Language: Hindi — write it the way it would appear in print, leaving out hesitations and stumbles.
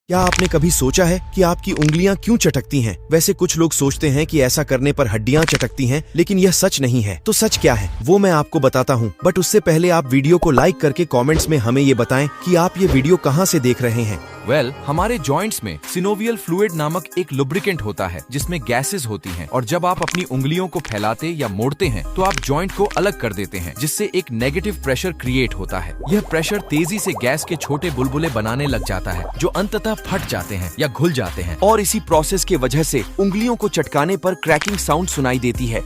क्या आपने कभी सोचा है कि आपकी उंगलियां क्यों चटकती हैं? वैसे कुछ लोग सोचते हैं कि ऐसा करने पर हड्डियां चटकती हैं, लेकिन यह सच नहीं है। तो सच क्या है वो मैं आपको बताता हूँ, बट उससे पहले आप वीडियो को लाइक करके कमेंट्स में हमें ये बताएं कि आप ये वीडियो कहाँ से देख रहे हैं। हमारे जॉइंट्स में सिनोवियल फ्लूइड नामक एक लुब्रिकेंट होता है जिसमें गैसेस होती हैं, और जब आप अपनी उंगलियों को फैलाते या मोड़ते हैं तो आप जॉइंट को अलग कर देते हैं, जिससे एक नेगेटिव प्रेशर क्रिएट होता है। यह प्रेशर तेजी से गैस के छोटे बुलबुले बनाने लग जाता है जो अंततः फट जाते हैं या घुल जाते हैं, और इसी प्रोसेस के वजह से उंगलियों को चटकाने पर क्रैकिंग साउंड सुनाई देती है।